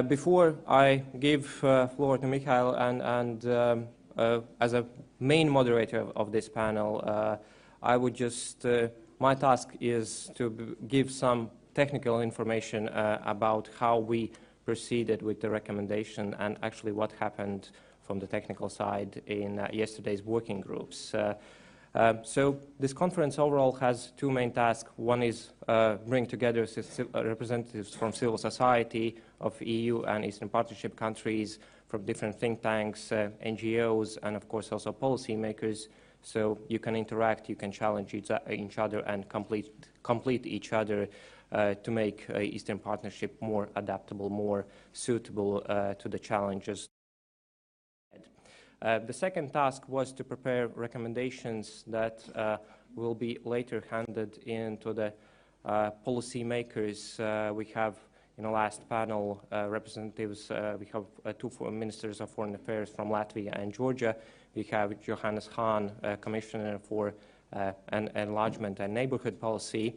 Before I give floor to Mikayel and as a main moderator of this panel, I would just, my task is to give some technical information about how we proceeded with the recommendation and actually what happened from the technical side in yesterday's working groups. So this conference overall has two main tasks. One is bring together representatives from civil society of EU and Eastern Partnership countries, from different think tanks, NGOs, and of course also policymakers. So you can interact, you can challenge each other and complete each other to make Eastern Partnership more adaptable, more suitable to the challenges. The second task was to prepare recommendations that will be later handed into the policymakers. We have in the last panel representatives, we have two ministers of foreign affairs from Latvia and Georgia. We have Johannes Hahn, Commissioner for Enlargement and Neighborhood Policy.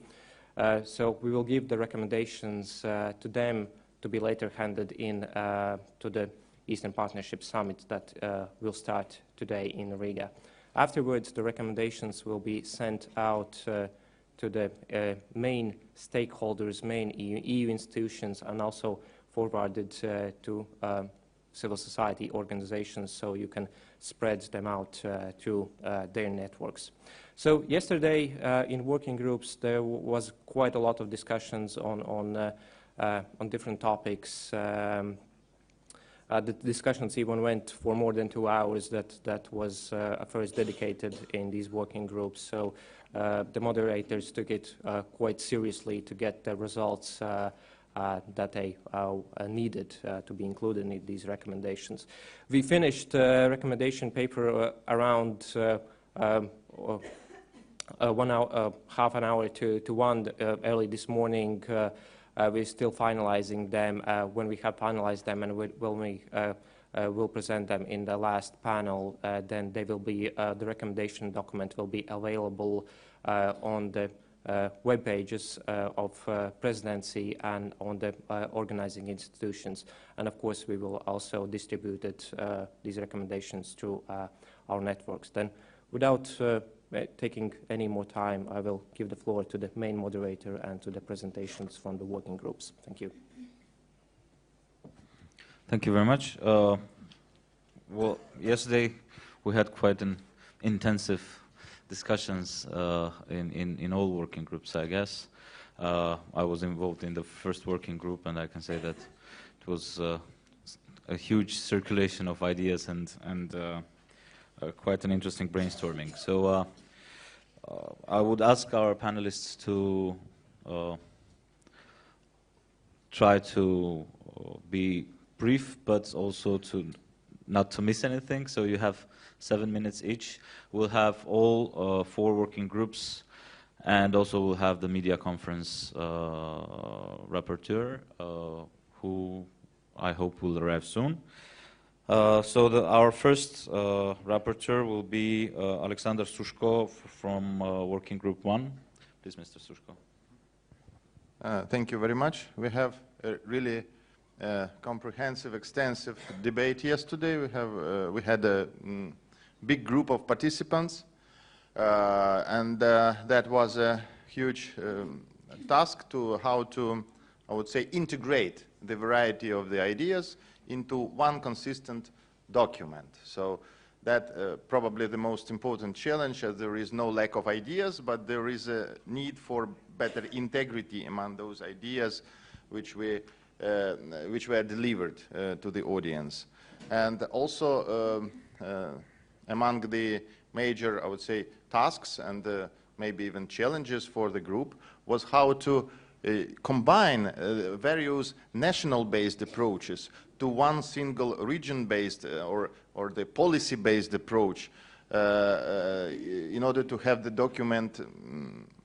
So we will give the recommendations to them to be later handed in to the Eastern Partnership Summit that will start today in Riga. Afterwards, the recommendations will be sent out to the main stakeholders, main EU institutions, and also forwarded to civil society organizations, so you can spread them out to their networks. So yesterday in working groups there was quite a lot of discussions on different topics. The discussions even went for more than 2 hours. That was first dedicated in these working groups. So the moderators took it quite seriously to get the results that they needed to be included in these recommendations. We finished recommendation paper around 1 hour, half an hour to 1 early this morning. We're still finalizing them. When we have finalized them and when we will present them in the last panel, then they will be, the recommendation document will be available on the web pages of presidency and on the organizing institutions. And of course, we will also distribute these recommendations to our networks. Then, without taking any more time, I will give the floor to the main moderator and to the presentations from the working groups. Thank you. Thank you very much. Well, yesterday we had quite an intensive discussions in all working groups, I guess. I was involved in the first working group, and I can say that it was a huge circulation of ideas and quite an interesting brainstorming. So I would ask our panelists to try to be brief, but also not to miss anything. So you have 7 minutes each. We'll have all 4 working groups, and also we'll have the media conference rapporteur, who I hope will arrive soon. So our first rapporteur will be Oleksandr Sushko from Working Group 1. Please, Mr. Sushko. Thank you very much. We have a really comprehensive, extensive debate yesterday. We had a big group of participants, and that was a huge task to how to, I would say, integrate the variety of the ideas into one consistent document. So that probably the most important challenge, as there is no lack of ideas, but there is a need for better integrity among those ideas which were delivered to the audience. And also among the major, I would say, tasks and maybe even challenges for the group was how to combine various national-based approaches to one single region-based or the policy-based approach in order to have the document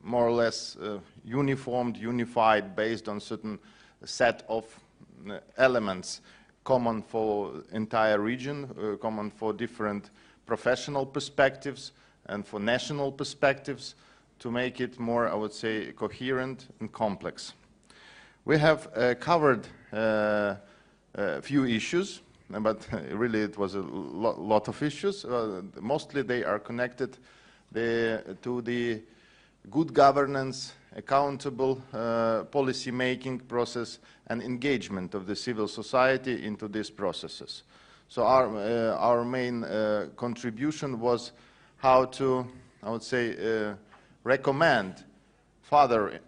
more or less unified, based on certain set of elements common for entire region, common for different professional perspectives and for national perspectives, to make it more, I would say, coherent and complex. We have covered few issues, but really it was a lot of issues. Mostly they are connected to the good governance, accountable policy making process and engagement of the civil society into these processes. So our main contribution was how to, I would say, recommend further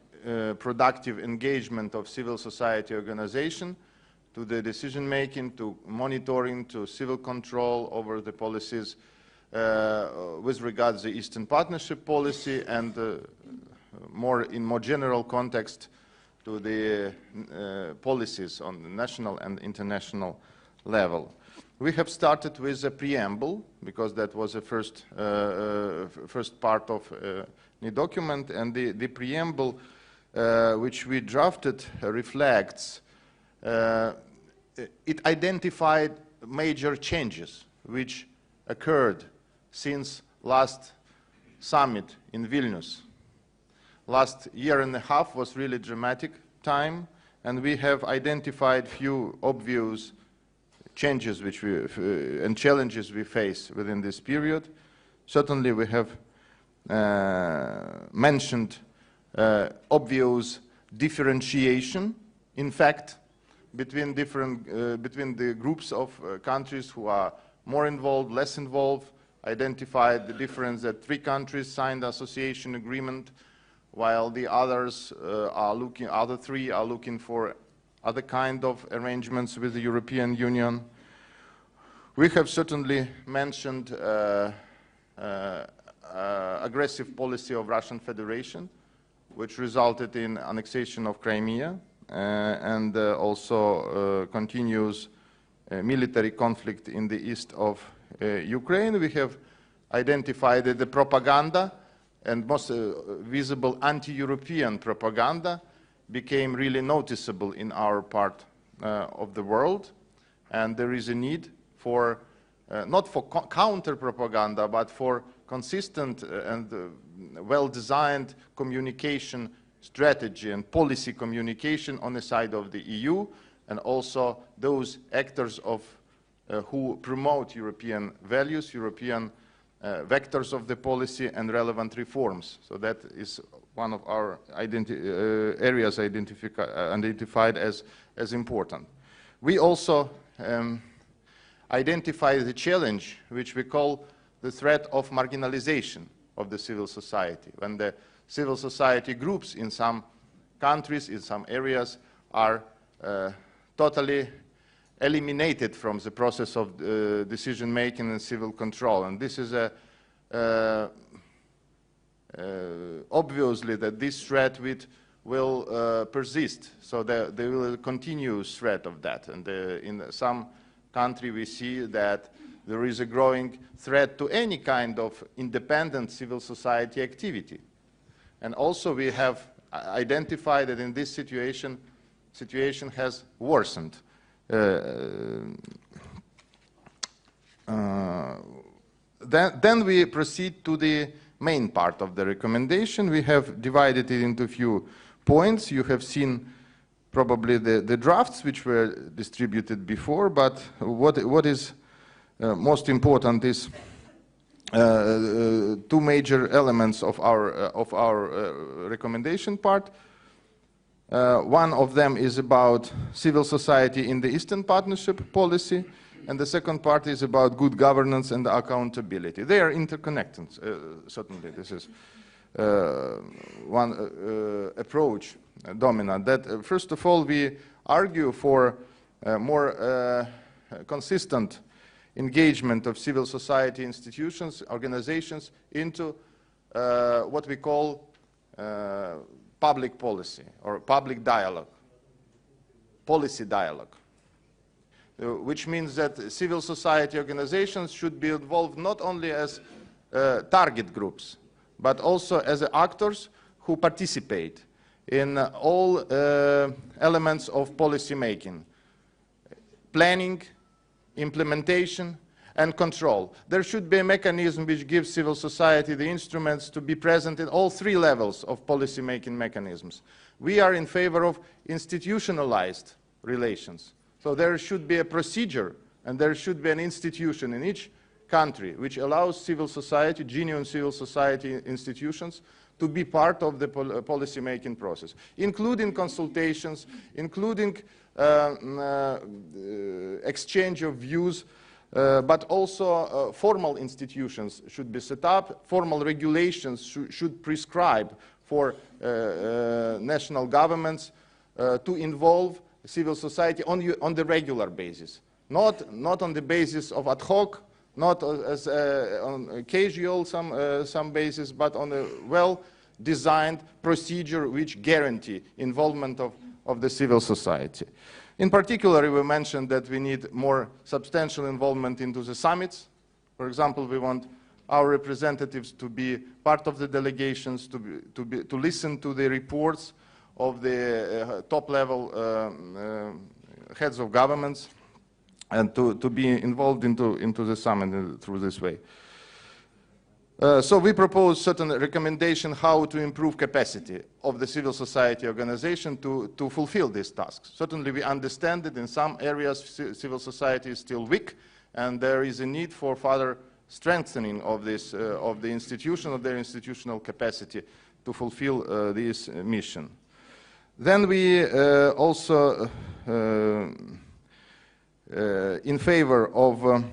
productive engagement of civil society organization to the decision making, to monitoring, to civil control over the policies with regards to the Eastern Partnership policy, and in more general context to the policies on the national and international level. We have started with a preamble, because that was the first part of the document, and the preamble which we drafted reflects, it identified major changes which occurred since last summit in Vilnius. Last year and a half was really dramatic time, and we have identified few obvious changes which and challenges we face within this period. Certainly we have mentioned obvious differentiation, in fact, between the groups of countries who are more involved, less involved, identified the difference that 3 countries signed association agreement, while the other 3 are looking for other kind of arrangements with the European Union. We have certainly mentioned aggressive policy of Russian Federation, which resulted in annexation of Crimea, and also continues military conflict in the east of Ukraine. We have identified that the propaganda, and most visible anti-European propaganda, became really noticeable in our part of the world, and there is a need for not for counter-propaganda, but for consistent and well-designed communication strategy and policy communication on the side of the EU, and also those actors who promote European values, European vectors of the policy and relevant reforms. So that is one of our areas identified as important. We also identify the challenge which we call the threat of marginalization of the civil society, when the civil society groups in some countries, in some areas, are totally eliminated from the process of decision making and civil control. And this is obviously that this threat will persist, so there will be a continuous threat of that. And in some country we see that there is a growing threat to any kind of independent civil society activity. And also we have identified that in this situation has worsened. Then we proceed to the main part of the recommendation. We have divided it into a few points. You have seen probably the drafts which were distributed before, but what is most important is 2 major elements of our recommendation part. One of them is about civil society in the Eastern Partnership policy, and the second part is about good governance and accountability. They are interconnected, certainly. This is one approach dominant. That first of all, we argue for more consistent engagement of civil society institutions, organizations into what we call public policy or public dialogue, policy dialogue, which means that civil society organizations should be involved not only as target groups, but also as actors who participate in all elements of policy making, planning, implementation, and control. There should be a mechanism which gives civil society the instruments to be present in all 3 levels of policy-making mechanisms. We are in favor of institutionalized relations. So there should be a procedure and there should be an institution in each country which allows civil society, genuine civil society institutions, to be part of the policy-making process, including consultations, including exchange of views, but also formal institutions should be set up. Formal regulations should prescribe for national governments to involve civil society on the regular basis, not on the basis of ad hoc, not as on a casual some basis, but on a well-designed procedure which guarantee involvement of the civil society. In particular, we mentioned that we need more substantial involvement into the summits. For example, we want our representatives to be part of the delegations, to listen to the reports of the top-level heads of governments, and to be involved into the summit through this way. So we propose certain recommendations how to improve capacity of the civil society organization to fulfill these tasks. Certainly we understand that in some areas civil society is still weak, and there is a need for further strengthening of this of the institution, of their institutional capacity to fulfill this mission. Then we also in favor of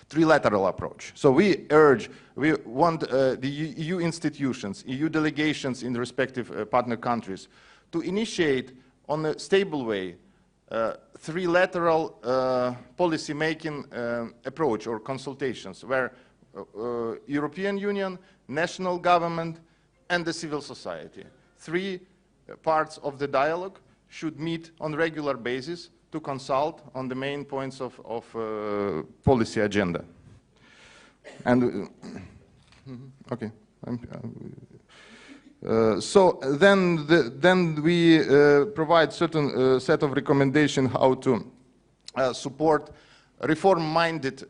trilateral approach. So we want the EU institutions, EU delegations in the respective partner countries to initiate on a stable way trilateral policy-making approach or consultations where European Union, national government and the civil society, three parts of the dialogue, should meet on a regular basis to consult on the main points of policy agenda. And okay, so then we provide certain set of recommendations how to support reform-minded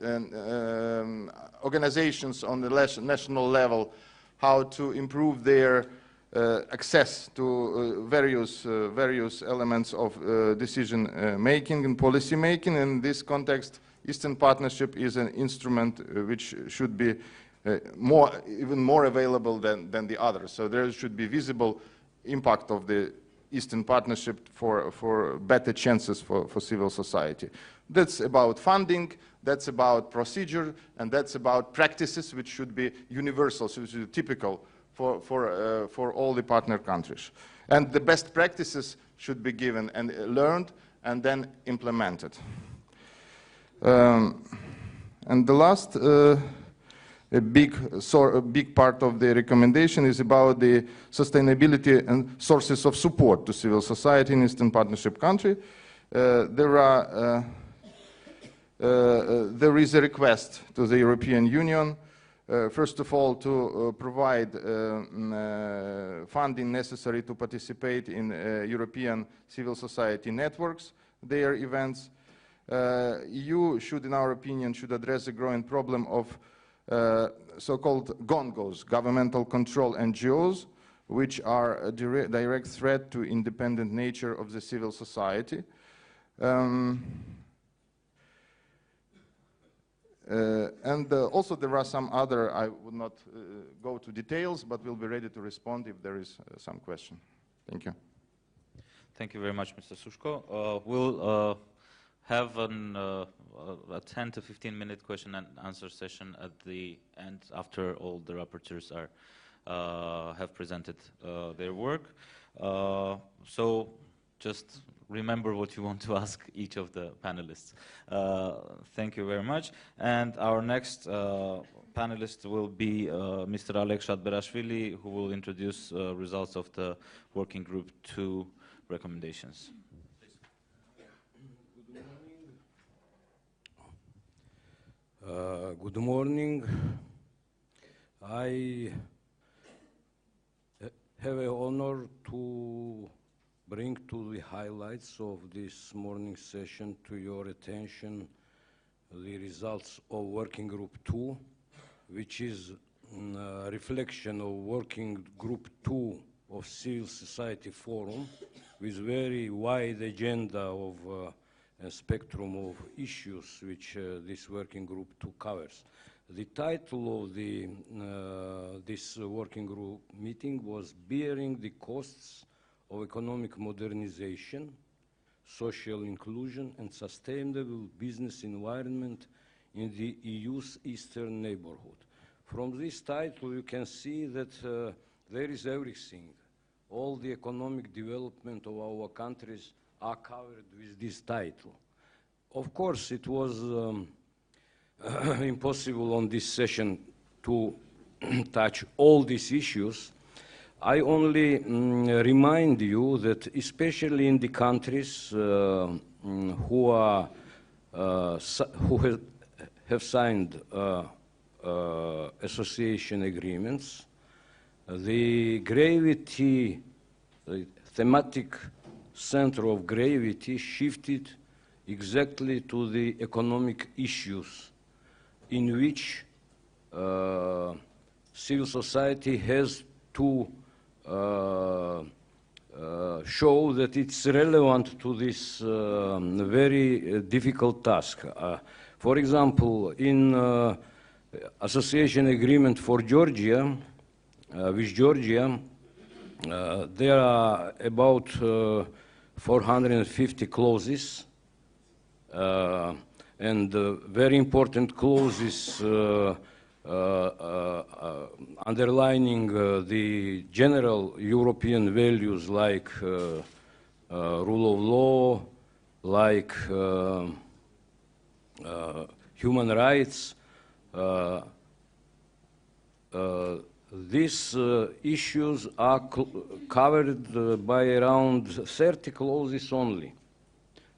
organizations on the national level, how to improve their access to various elements of decision making and policy making. In this context, Eastern Partnership is an instrument which should be even more available than the others. So there should be visible impact of the Eastern Partnership for better chances for civil society. That's about funding, that's about procedure, and that's about practices which should be universal, so which is typical for all the partner countries. And the best practices should be given and learned and then implemented. And the last a big part of the recommendation is about the sustainability and sources of support to civil society in Eastern Partnership country. There is a request to the European Union, first of all, to provide funding necessary to participate in European civil society networks, their events. EU should, in our opinion, should address the growing problem of so-called GONGOs, governmental control NGOs, which are a direct threat to independent nature of the civil society. Also there are some other, I would not go to details, but we'll be ready to respond if there is some question. Thank you. Thank you very much, Mr. Sushko. We'll have a 10 to 15 minute question and answer session at the end after all the rapporteurs have presented their work. So just remember what you want to ask each of the panelists. Thank you very much. And our next panelist will be Mr. Oleg Shatbverashvili, who will introduce results of the Working Group 2 recommendations. Good morning. I have the honor to bring to the highlights of this morning's session to your attention the results of Working Group 2, which is a reflection of Working Group 2 of Civil Society Forum with very wide agenda of a spectrum of issues which this working group 2 covers. The title of the, this working group meeting was Bearing the Costs of Economic Modernization, Social Inclusion and Sustainable Business Environment in the EU's Eastern Neighborhood. From this title you can see that there is everything. All the economic development of our countries are covered with this title. Of course, it was impossible on this session to touch all these issues. I only remind you that especially in the countries who are who have signed association agreements, the gravity, the thematic center of gravity shifted exactly to the economic issues in which civil society has to show that it's relevant to this very difficult task. For example, in association agreement for Georgia, with Georgia, there are about 450 clauses, and very important clauses underlining the general European values like rule of law, like human rights. These issues are covered by around 30 clauses only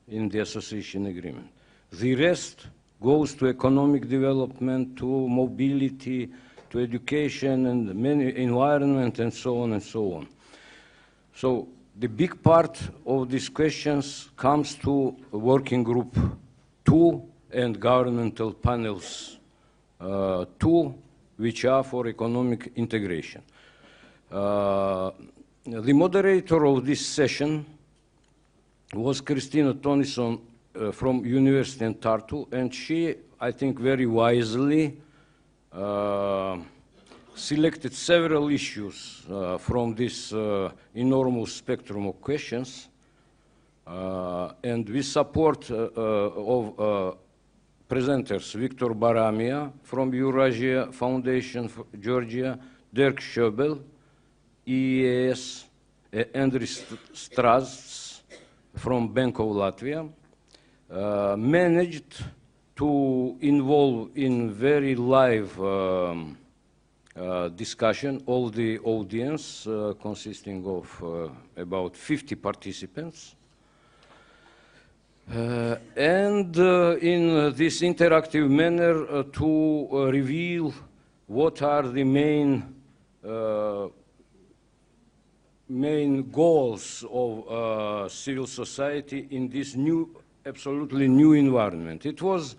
in the association agreement. The rest goes to economic development, to mobility, to education and many environment and so on and so on. So the big part of these questions comes to working group 2 and governmental panels 2, which are for economic integration. The moderator of this session was Kristina Tonison from University in Tartu, and she, I think very wisely, selected several issues from this enormous spectrum of questions, and with support of presenters Victor Baramia from Eurasia Foundation for Georgia, Dirk Schöbel, EES, Andris Stras from Bank of Latvia, managed to involve in very live discussion all the audience consisting of about 50 participants. And in this interactive manner to reveal what are the main goals of civil society in this new, absolutely new environment. It was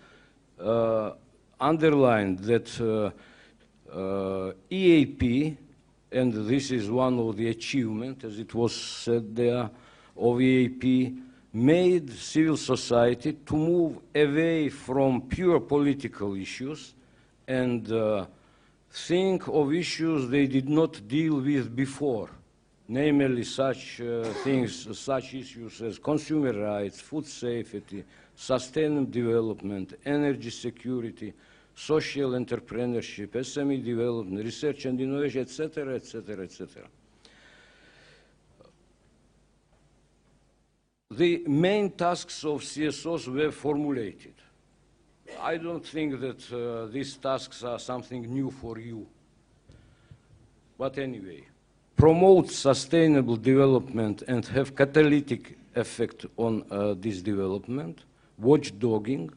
underlined that EAP, and this is one of the achievements, as it was said there, of EAP, made civil society to move away from pure political issues and think of issues they did not deal with before, namely such things, such issues as consumer rights, food safety, sustainable development, energy security, social entrepreneurship, SME development, research and innovation, etc., etc., etc. The main tasks of CSOs were formulated. I don't think that these tasks are something new for you. But anyway, promote sustainable development and have catalytic effect on this development, watchdogging,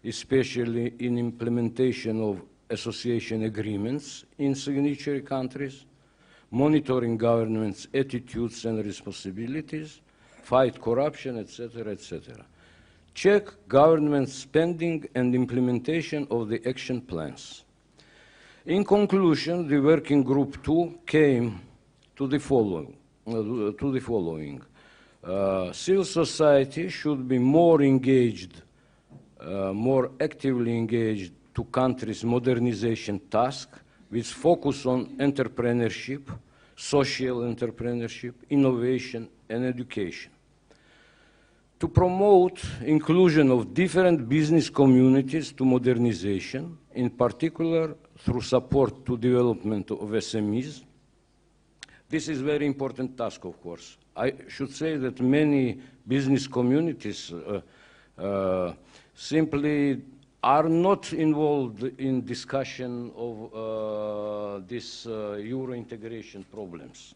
especially in implementation of association agreements in signatory countries, monitoring governments' attitudes and responsibilities, fight corruption, etc., etc. Check government spending and implementation of the action plans. In conclusion, the working group 2 came to the following. Civil society should be more engaged, more actively engaged to countries' modernization task with focus on entrepreneurship, social entrepreneurship, innovation, and education. To promote inclusion of different business communities to modernization, in particular through support to development of SMEs. This is a very important task, of course. I should say that many business communities simply are not involved in discussion of these Euro integration problems.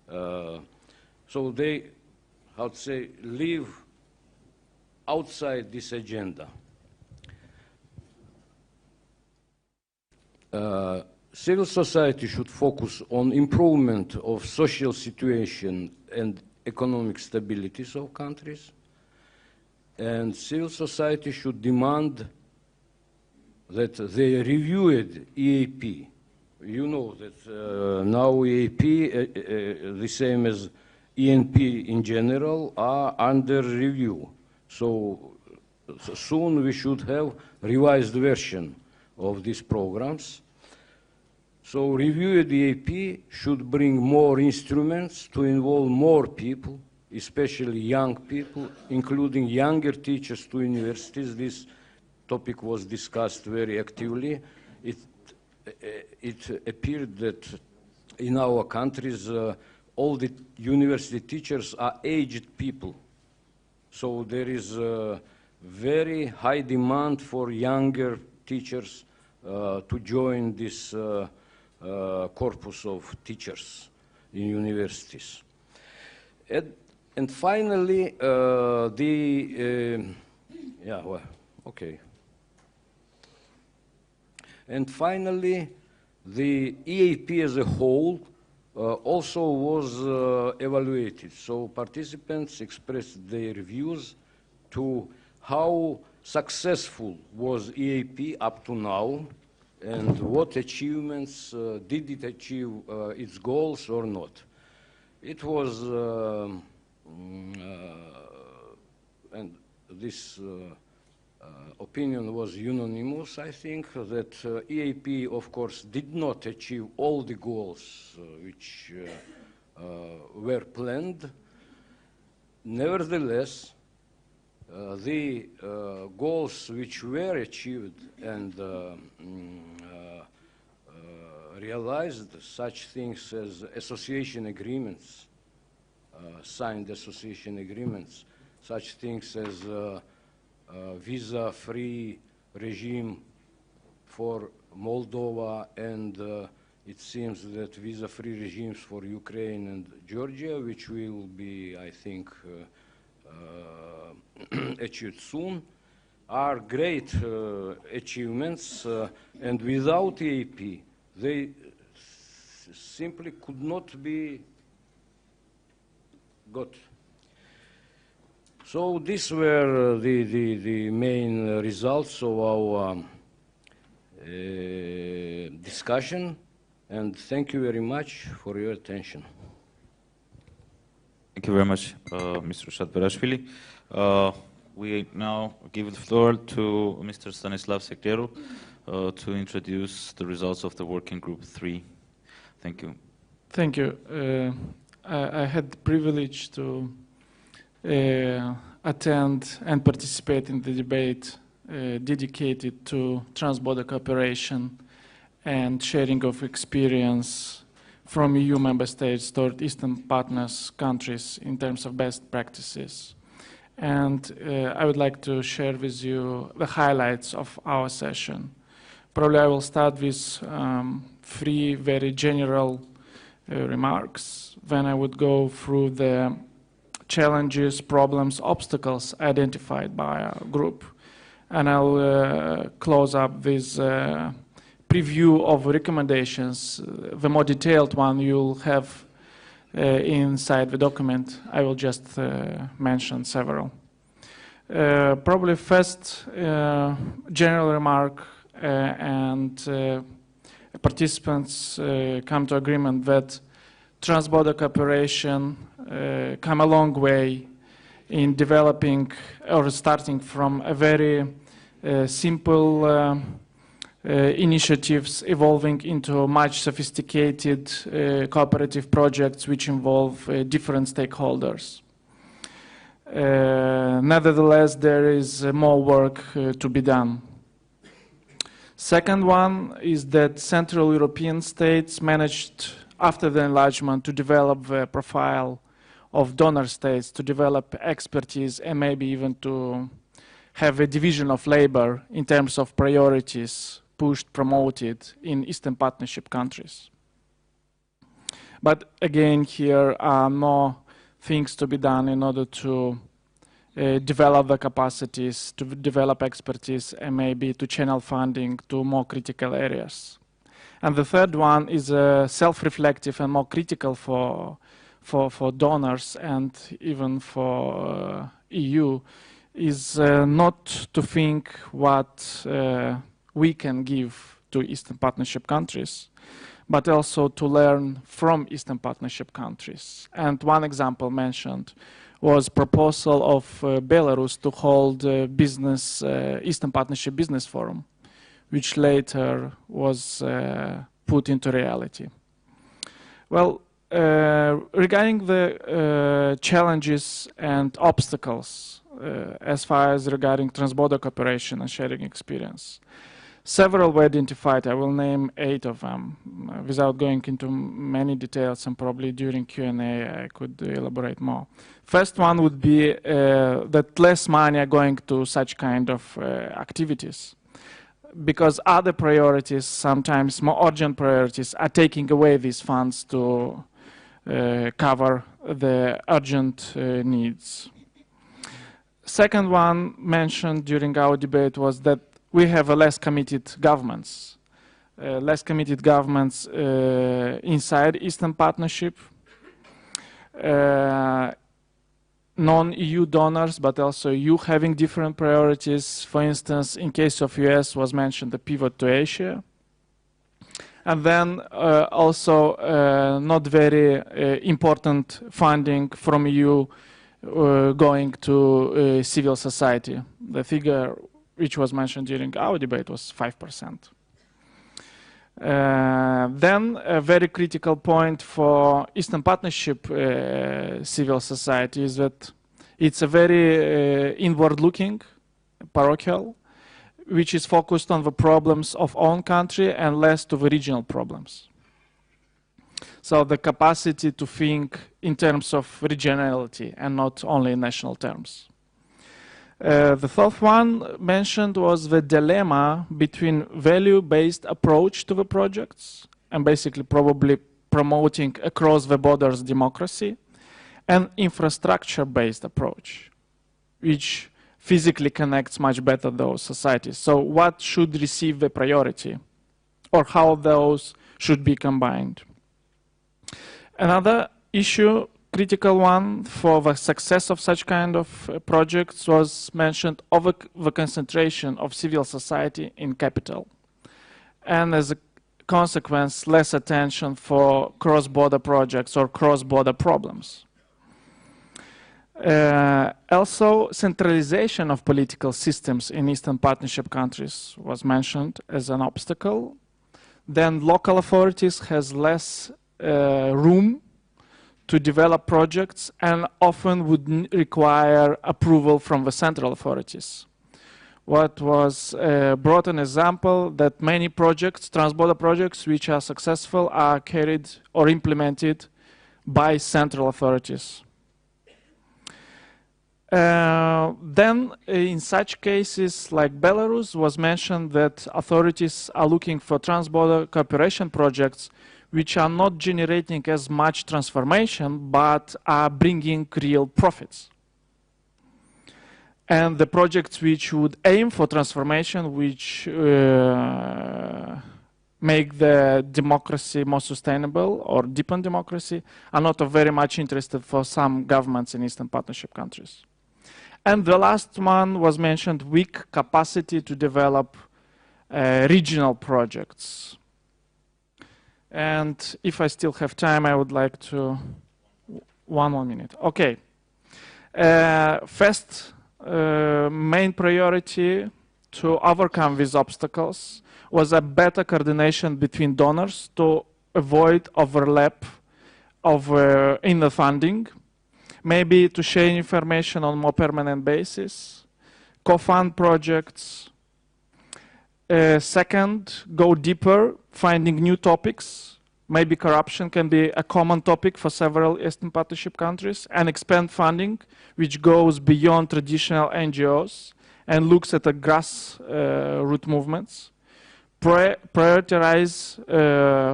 So they, how to say, live outside this agenda. Civil society should focus on improvement of social situation and economic stabilities of countries, and civil society should demand that they reviewed EAP. You know that now EAP, the same as ENP in general, are under review. So soon we should have revised version of these programs. So reviewed EAP should bring more instruments to involve more people, especially young people, including younger teachers to universities. This topic was discussed very actively. It appeared that in our countries, all the university teachers are aged people. So there is a very high demand for younger teachers to join this corpus of teachers in universities. And finally, And finally, the EAP as a whole also was evaluated. So participants expressed their views to how successful was EAP up to now, and what achievements did it achieve its goals or not. It was, and this opinion was unanimous, I think, that EAP, of course, did not achieve all the goals which were planned. Nevertheless, the goals which were achieved and realized, such things as association agreements, signed association agreements, such things as visa-free regime for Moldova, and it seems that visa-free regimes for Ukraine and Georgia, which will be, I think, achieved soon, are great achievements, and without EAP, they simply could not be got. So these were the main results of our discussion, and thank you very much for your attention. Thank you very much, Mr. Shatbverashvili. We now give the floor to Mr. Stanislav Secrieru to introduce the results of the Working Group 3. Thank you. Thank you. I had the privilege to attend and participate in the debate dedicated to trans-border cooperation and sharing of experience from EU member states toward Eastern partners countries in terms of best practices. And I would like to share with you the highlights of our session. Probably I will start with 3 very general remarks. Then I would go through the challenges, problems, obstacles identified by our group. And I'll close up with preview of recommendations. The more detailed one you'll have inside the document. I will just mention several. Probably first general remark, and participants come to agreement that trans-border cooperation come a long way in developing or starting from a very simple initiatives evolving into much sophisticated cooperative projects which involve different stakeholders. Nevertheless, there is more work to be done. Second one is that Central European states managed, after the enlargement, to develop the profile of donor states, to develop expertise, and maybe even to have a division of labor in terms of priorities pushed, promoted in Eastern Partnership countries. But again, here are more things to be done in order to develop the capacities, to develop expertise, and maybe to channel funding to more critical areas. And the third one is self-reflective and more critical for donors and even for EU, is not to think what we can give to Eastern Partnership countries, but also to learn from Eastern Partnership countries. And one example mentioned was proposal of Belarus to hold Eastern Partnership Business Forum, which later was put into reality. Well, regarding the challenges and obstacles as far as regarding trans-border cooperation and sharing experience, several were identified. I will name 8 of them without going into many details, and probably during Q&A I could elaborate more. First one would be that less money are going to such kind of activities, because other priorities, sometimes more urgent priorities, are taking away these funds to cover the urgent needs. Second one mentioned during our debate was that we have less committed governments inside Eastern Partnership, non-EU donors, but also EU having different priorities. For instance, in case of US was mentioned the pivot to Asia. And then also not very important funding from EU going to civil society. The figure which was mentioned during our debate was 5%. Then a very critical point for Eastern Partnership civil society is that it's a very inward-looking, parochial, which is focused on the problems of own country and less to the regional problems. So the capacity to think in terms of regionality and not only in national terms. The fourth one mentioned was the dilemma between value-based approach to the projects and basically probably promoting across the borders democracy, and infrastructure-based approach, which physically connects much better those societies. So what should receive the priority, or how those should be combined? Another issue, critical one for the success of such kind of projects, was mentioned over the concentration of civil society in capital, and as a consequence less attention for cross-border projects or cross-border problems. Also, centralization of political systems in Eastern Partnership countries was mentioned as an obstacle. Then local authorities has less room to develop projects and often would require approval from the central authorities. What was brought an example that many projects, trans-border projects, which are successful are carried or implemented by central authorities. Then in such cases like Belarus was mentioned that authorities are looking for trans-border cooperation projects which are not generating as much transformation but are bringing real profits. And the projects which would aim for transformation, which make the democracy more sustainable or deepen democracy, are not very much interested for some governments in Eastern Partnership countries. And the last one was mentioned, weak capacity to develop regional projects. And if I still have time, I would like to... One more minute. Okay. First main priority to overcome these obstacles was a better coordination between donors to avoid overlap of in the funding, maybe to share information on more permanent basis, co-fund projects. Second, go deeper, finding new topics. Maybe corruption can be a common topic for several Eastern Partnership countries, and expand funding, which goes beyond traditional NGOs and looks at the grassroots movements. Prioritize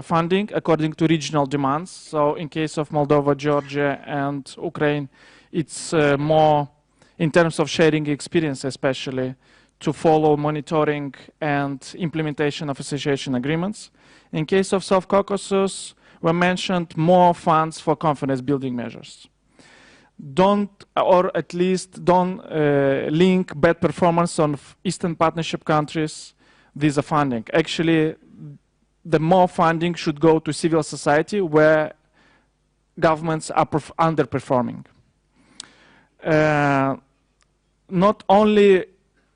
funding according to regional demands. So in case of Moldova, Georgia, and Ukraine, it's more in terms of sharing experience, especially to follow monitoring and implementation of association agreements. In case of South Caucasus, we mentioned more funds for confidence building measures. Don't, or at least don't link bad performance on Eastern Partnership countries with the funding. Actually, the more funding should go to civil society where governments are underperforming. Not only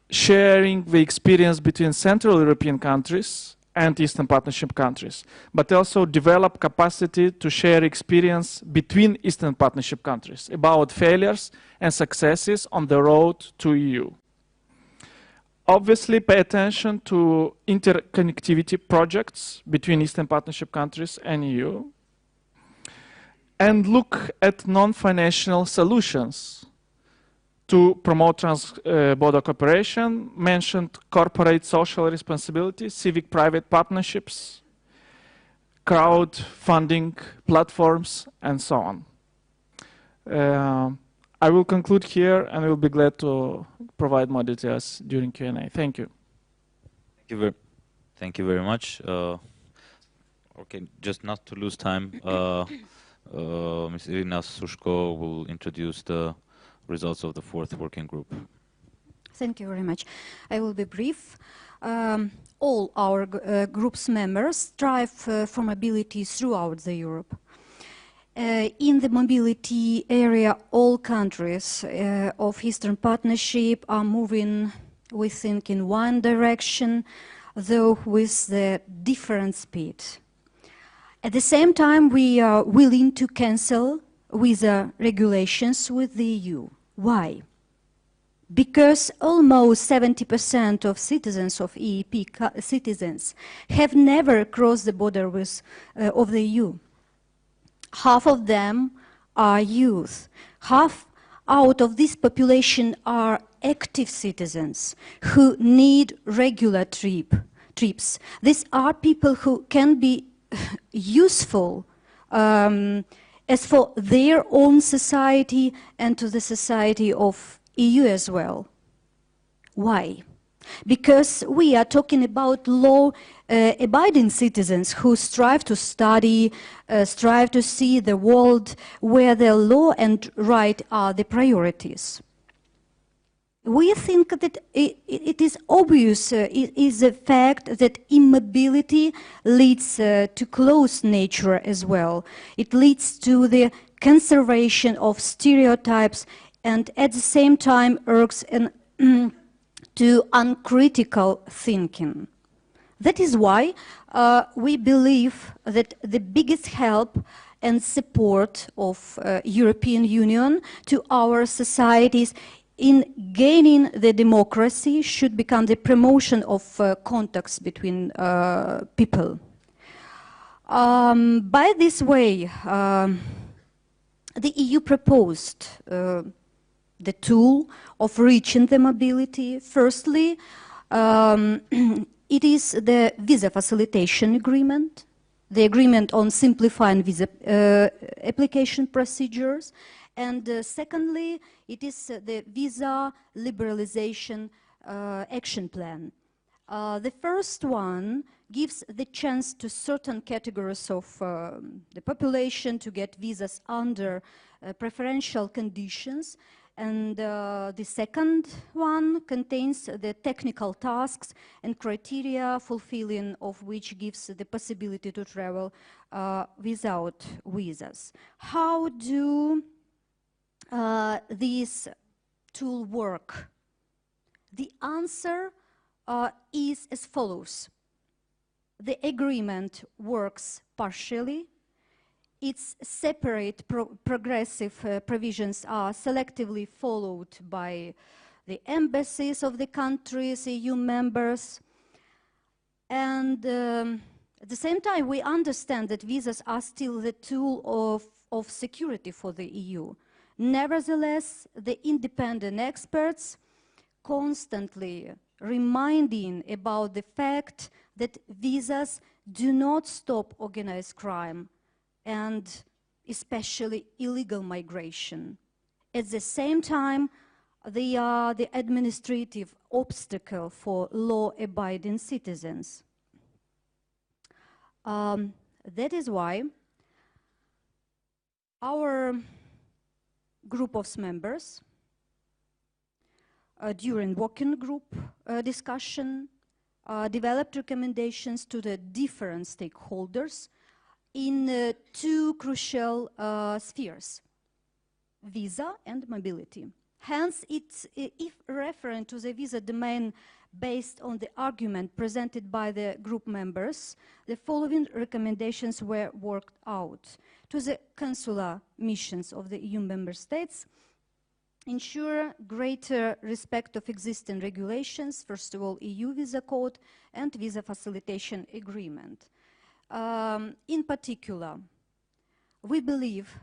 sharing the experience between Central European countries and Eastern Partnership countries, but also develop capacity to share experience between Eastern Partnership countries about failures and successes on the road to EU. Obviously, pay attention to interconnectivity projects between Eastern Partnership countries and EU, and look at non-financial solutions to promote trans-border cooperation. Mentioned corporate social responsibility, civic-private partnerships, crowdfunding platforms, and so on. I will conclude here, and I will be glad to provide more details during Q&A. Thank you. Thank you very much. Okay, just not to lose time, Ms. Iryna Sushko will introduce the results of the fourth working group. Thank you very much. I will be brief. All our group's members strive for mobility throughout the Europe. In the mobility area, all countries of Eastern Partnership are moving, we think, in one direction, though with the different speed. At the same time, we are willing to cancel with regulations with the EU. Why? Because almost 70% of citizens of EEP citizens have never crossed the border of the EU. Half of them are youth. Half out of this population are active citizens who need regular trips. These are people who can be useful as for their own society and to the society of EU as well. Why? Because we are talking about law-abiding citizens who strive to study, strive to see the world where the law and right are the priorities. We think that it is obvious, it is a fact that immobility leads to close nature as well. It leads to the conservation of stereotypes and at the same time urges to uncritical thinking. That is why we believe that the biggest help and support of European Union to our societies in gaining the democracy should become the promotion of contacts between people. By this way, the EU proposed the tool of reaching the mobility. Firstly, it is the visa facilitation agreement, the agreement on simplifying visa application procedures, and secondly, it is the visa liberalization action plan. The first one gives the chance to certain categories of the population to get visas under preferential conditions, And the second one contains the technical tasks and criteria fulfilling of which gives the possibility to travel without visas. How do these tools work? The answer is as follows. The agreement works partially. Its separate progressive provisions are selectively followed by the embassies of the countries, EU members. And at the same time, we understand that visas are still the tool of security for the EU. Nevertheless, the independent experts constantly reminding about the fact that visas do not stop organized crime and especially illegal migration. At the same time, they are the administrative obstacle for law-abiding citizens. That is why our group of members during working group discussion developed recommendations to the different stakeholders in two crucial spheres, visa and mobility. Hence, if referring to the visa domain based on the argument presented by the group members, the following recommendations were worked out. To the consular missions of the EU member states, ensure greater respect of existing regulations, first of all, EU visa code and visa facilitation agreement. In particular, we believe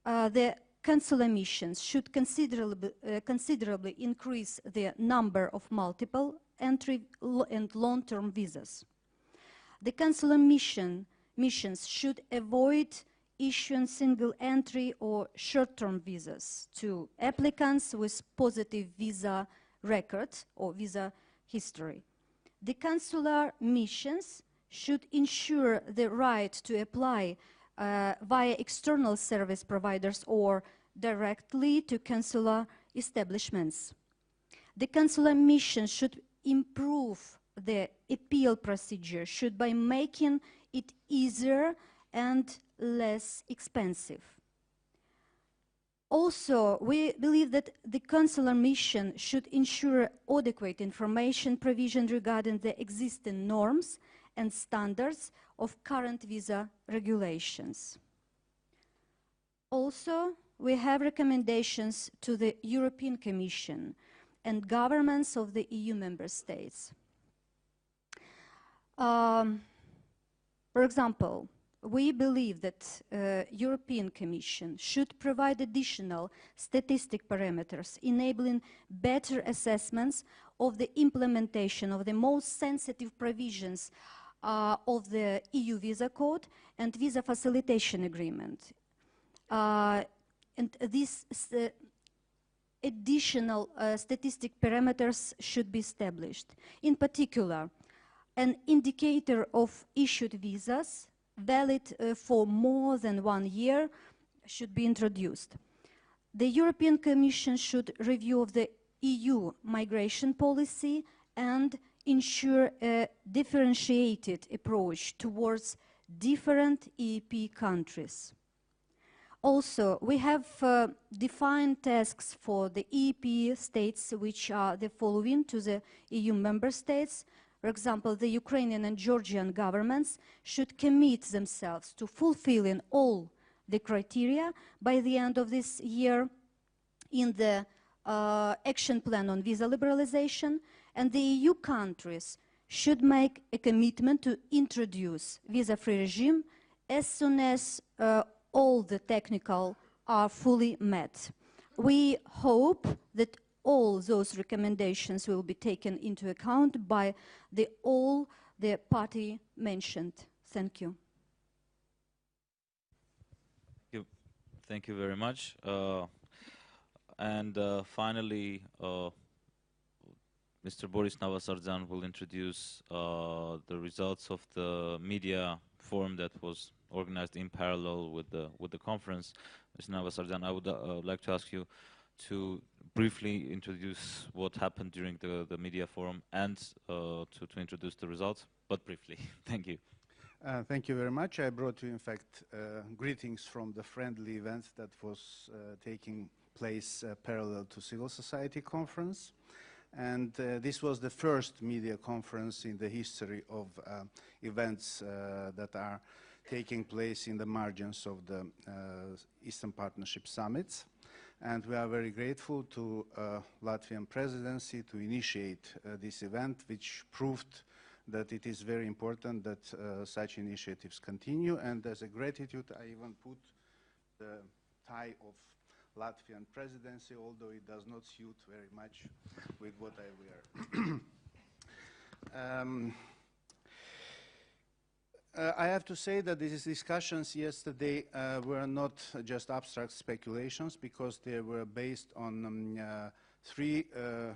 the consular missions should considerably increase the number of multiple entry and long-term visas. The consular missions should avoid issuing single entry or short-term visas to applicants with positive visa record or visa history. The consular missions should ensure the right to apply via external service providers or directly to consular establishments. The consular mission should improve the appeal procedure by making it easier and less expensive. Also, we believe that the consular mission should ensure adequate information provision regarding the existing norms and standards of current visa regulations. Also, we have recommendations to the European Commission and governments of the EU member states. For example, we believe that European Commission should provide additional statistic parameters enabling better assessments of the implementation of the most sensitive provisions of the EU visa code and visa facilitation agreement. And these additional statistic parameters should be established. In particular, an indicator of issued visas valid for more than 1 year should be introduced. The European Commission should review the EU migration policy and ensure a differentiated approach towards different EEP countries. Also, we have defined tasks for the EEP states, which are the following to the EU member states. For example, the Ukrainian and Georgian governments should commit themselves to fulfilling all the criteria by the end of this year in the action plan on visa liberalization, and the EU countries should make a commitment to introduce visa-free regime as soon as all the technical are fully met. We hope that all those recommendations will be taken into account by all the party mentioned. Thank you. Thank you very much. And finally, Mr. Boris Navasardyan will introduce the results of the media forum that was organized in parallel with the conference. Mr. Navasardyan, I would like to ask you to briefly introduce what happened during the media forum and to introduce the results, but briefly. Thank you. Thank you very much. I brought you, in fact, greetings from the friendly event that was taking place parallel to civil society conference. And this was the first media conference in the history of events that are taking place in the margins of the Eastern Partnership Summits. And we are very grateful to Latvian presidency to initiate this event, which proved that it is very important that such initiatives continue. And as a gratitude, I even put the tie of Latvian presidency, although it does not suit very much with what I wear. I have to say that these discussions yesterday were not just abstract speculations, because they were based on three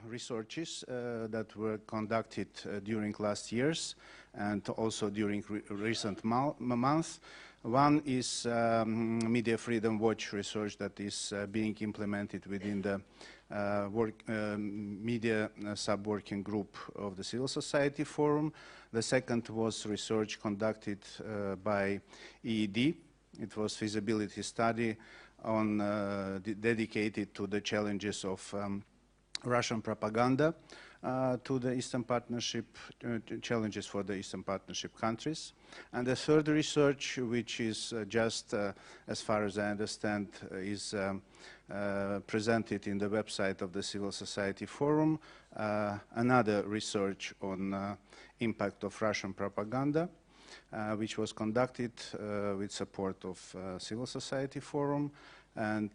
researches that were conducted during last years and also during recent months. One is Media Freedom Watch research that is being implemented within the media sub-working group of the Civil Society Forum. The second was research conducted by EED. It was feasibility study on dedicated to the challenges of Russian propaganda to the Eastern Partnership, challenges for the Eastern Partnership countries. And the third research, which is just, as far as I understand, is presented in the website of the Civil Society Forum, another research on impact of Russian propaganda, which was conducted with support of Civil Society Forum and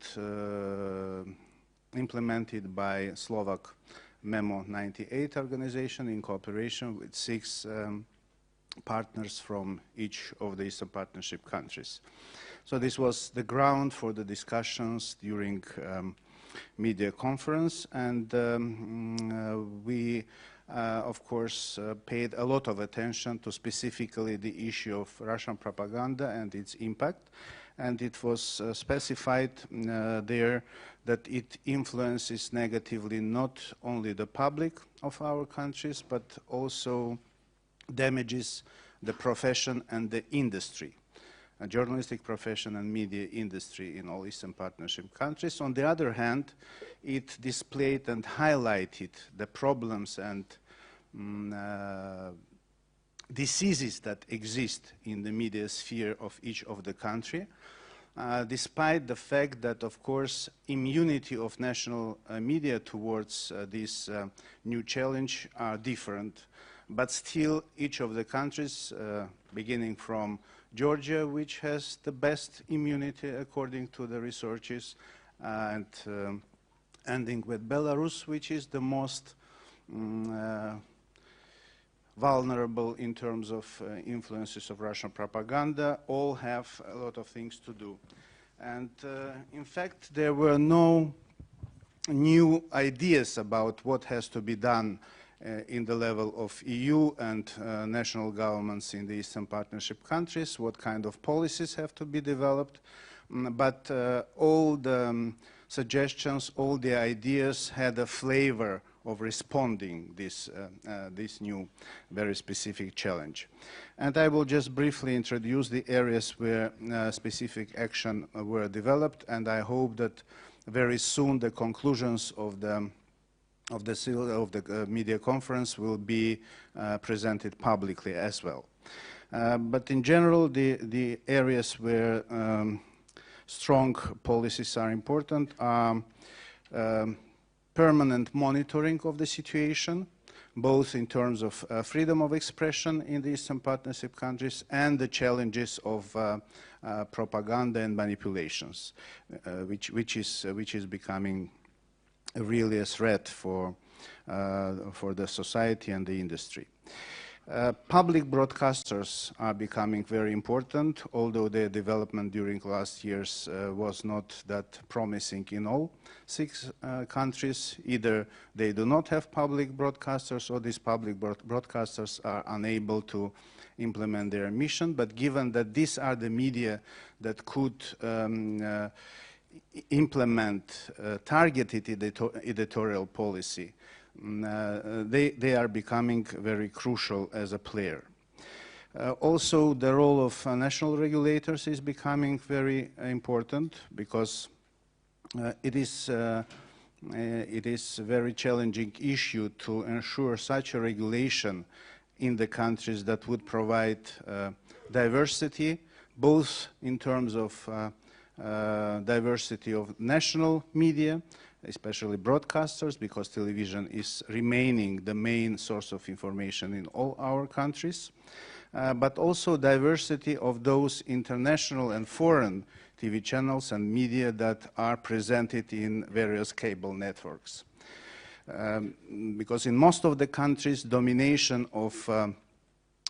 implemented by Slovak Memo 98 organization in cooperation with 6 partners from each of the Eastern Partnership countries. So this was the ground for the discussions during media conference, and we of course paid a lot of attention to specifically the issue of Russian propaganda and its impact. And it was specified there that it influences negatively not only the public of our countries, but also damages the profession and the industry, a journalistic profession and media industry in all Eastern Partnership countries. On the other hand, it displayed and highlighted the problems and diseases that exist in the media sphere of each of the country, despite the fact that, of course, immunity of national media towards this new challenge are different. But still, each of the countries, beginning from Georgia, which has the best immunity according to the researches, and ending with Belarus, which is the most vulnerable in terms of influences of Russian propaganda, all have a lot of things to do. And in fact, there were no new ideas about what has to be done in the level of EU and national governments in the Eastern Partnership countries, what kind of policies have to be developed. But all the suggestions, all the ideas had a flavor of responding this new, very specific challenge. And I will just briefly introduce the areas where specific action were developed, and I hope that very soon the conclusions of the media conference will be presented publicly as well. But in general, the areas where strong policies are important are permanent monitoring of the situation, both in terms of freedom of expression in the Eastern Partnership countries and the challenges of propaganda and manipulations, which is becoming really a threat for the society and the industry. Public broadcasters are becoming very important, although their development during last years was not that promising in all 6 countries. Either they do not have public broadcasters, or these public broadcasters are unable to implement their mission. But given that these are the media that could implement targeted editorial policy, they are becoming very crucial as a player. Also, the role of national regulators is becoming very important because it is a very challenging issue to ensure such a regulation in the countries that would provide diversity, both in terms of diversity of national media, especially broadcasters, because television is remaining the main source of information in all our countries, but also diversity of those international and foreign TV channels and media that are presented in various cable networks. Because in most of the countries, domination of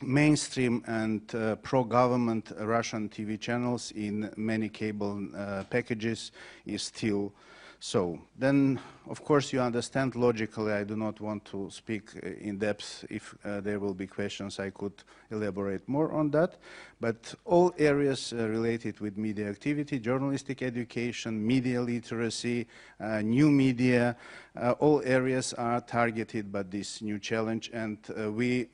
mainstream and pro-government Russian TV channels in many cable packages is still so. Then, of course, you understand logically, I do not want to speak in depth. If there will be questions, I could elaborate more on that. But all areas related with media activity, journalistic education, media literacy, new media, all areas are targeted by this new challenge. And we,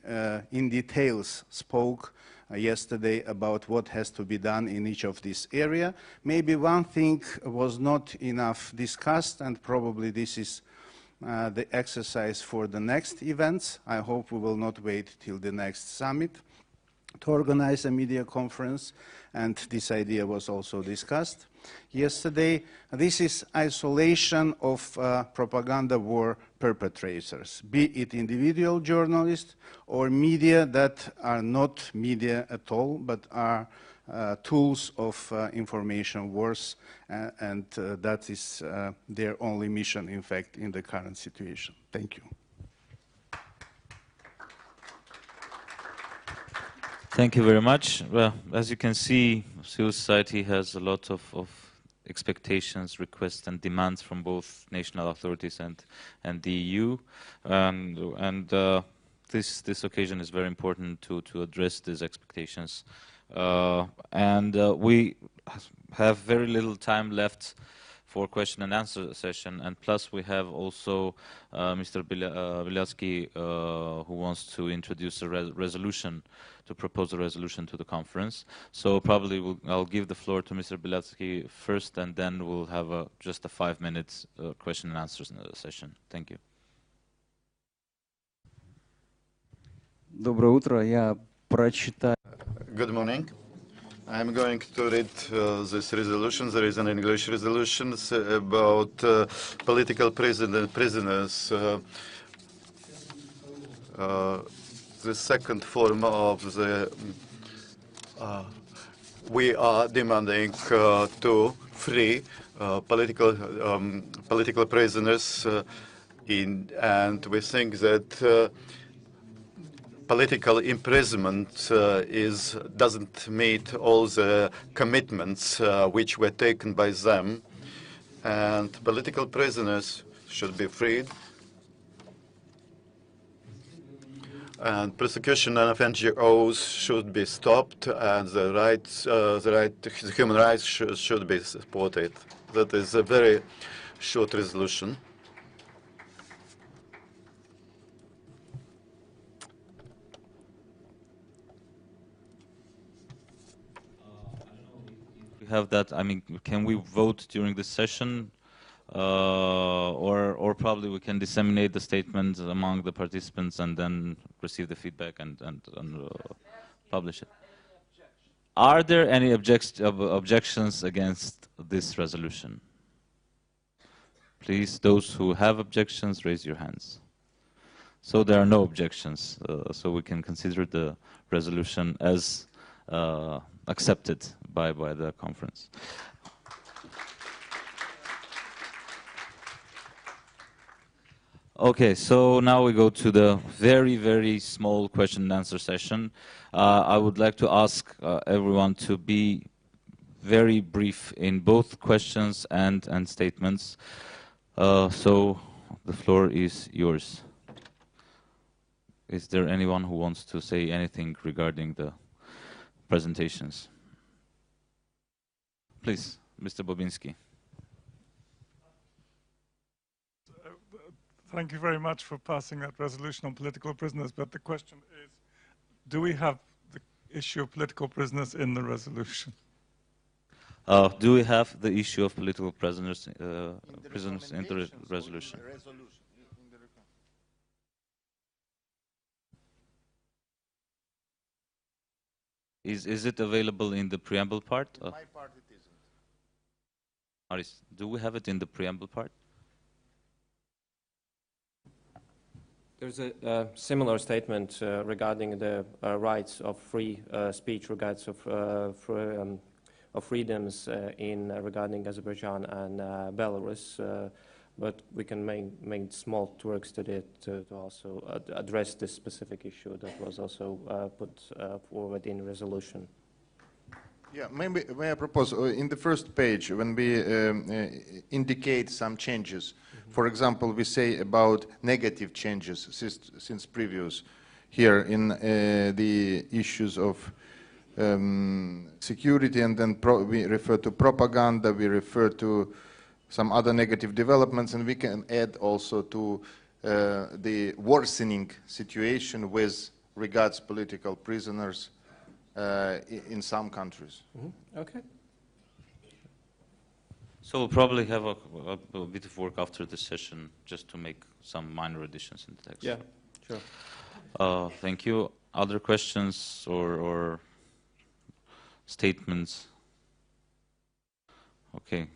in details, spoke yesterday about what has to be done in each of these areas. Maybe one thing was not enough discussed, and probably this is the exercise for the next events. I hope we will not wait till the next summit to organize a media conference, and this idea was also discussed yesterday. This is isolation of propaganda war perpetrators, be it individual journalists or media that are not media at all, but are tools of information wars, and that is their only mission, in fact, in the current situation. Thank you. Thank you very much. Well, as you can see, civil society has a lot of expectations, requests and demands from both national authorities and the EU. This occasion is very important to address these expectations. We have very little time left for question and answer session, and plus we have also Mr. Bielacki who wants to introduce a resolution, to propose a resolution to the conference. So probably I'll give the floor to Mr. Bielacki first, and then we'll have just a 5 minutes question and answer session. Thank you. Доброе утро. Я прочитаю. Good morning. I'm going to read this resolution. There is an English resolution about political prisoners. The second form of the... we are demanding to free political prisoners, and we think that political imprisonment doesn't meet all the commitments which were taken by them, and political prisoners should be freed, and persecution of NGOs should be stopped, and the human rights should be supported. That is a very short resolution. Have that, I mean, can we vote during this session, or probably we can disseminate the statement among the participants and then receive the feedback and publish it? Are there any objections against this resolution? Please, those who have objections, raise your hands. So there are no objections, so we can consider the resolution as accepted by the conference. Okay, so now we go to the very, very small question and answer session. I would like to ask everyone to be very brief in both questions and statements. So the floor is yours. Is there anyone who wants to say anything regarding the presentations? Please, Mr. Bobinski. Thank you very much for passing that resolution on political prisoners, but the question is, do we have the issue of political prisoners in the resolution? Do we have the issue of political prisoners in the resolution? Is it available in the preamble part? In my part it isn't. Māris, do we have it in the preamble part? There's a similar statement regarding the rights of free speech, regards of freedoms regarding Azerbaijan and Belarus, but we can make small tweaks to it to also address this specific issue that was also put forward in resolution. Yeah, maybe may I propose in the first page when we indicate some changes. For example, we say about negative changes since previous here in the issues of security, and then we refer to propaganda, we refer to some other negative developments, and we can add also to the worsening situation with regards political prisoners in some countries. Mm-hmm. Okay. So we'll probably have a bit of work after the session just to make some minor additions in the text. Yeah, sure. Thank you. Other questions or statements? Okay,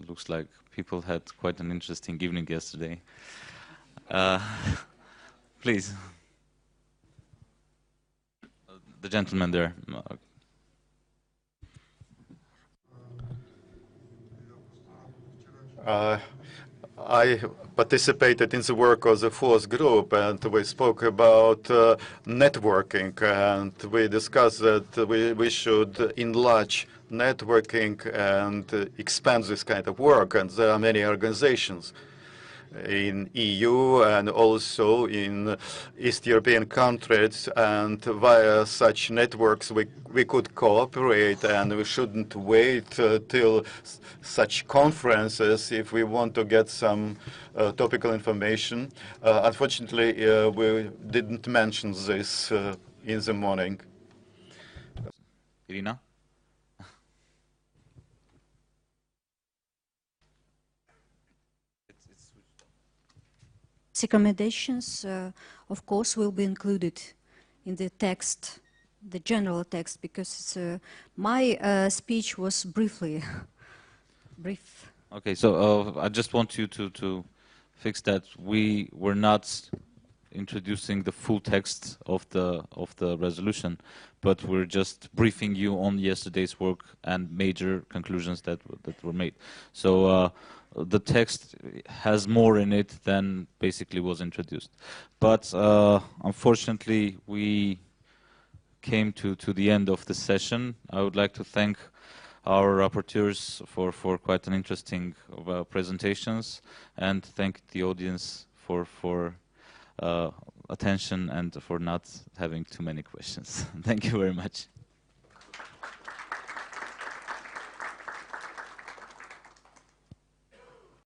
looks like people had quite an interesting evening yesterday. Please. The gentleman there. I participated in the work of the fourth group, and we spoke about networking, and we discussed that we should enlarge networking and expand this kind of work, and there are many organizations in EU and also in East European countries, and via such networks we could cooperate, and we shouldn't wait till such conferences if we want to get some topical information. Unfortunately, we didn't mention this in the morning. Iryna? Recommendations, of course, will be included in the text, the general text, because my speech was brief. Okay, so I just want you to fix that. We were not introducing the full text of the resolution, but we're just briefing you on yesterday's work and major conclusions that were made. So the text has more in it than basically was introduced. But unfortunately, we came to the end of the session. I would like to thank our rapporteurs for quite an interesting presentations, and thank the audience for attention and for not having too many questions. Thank you very much.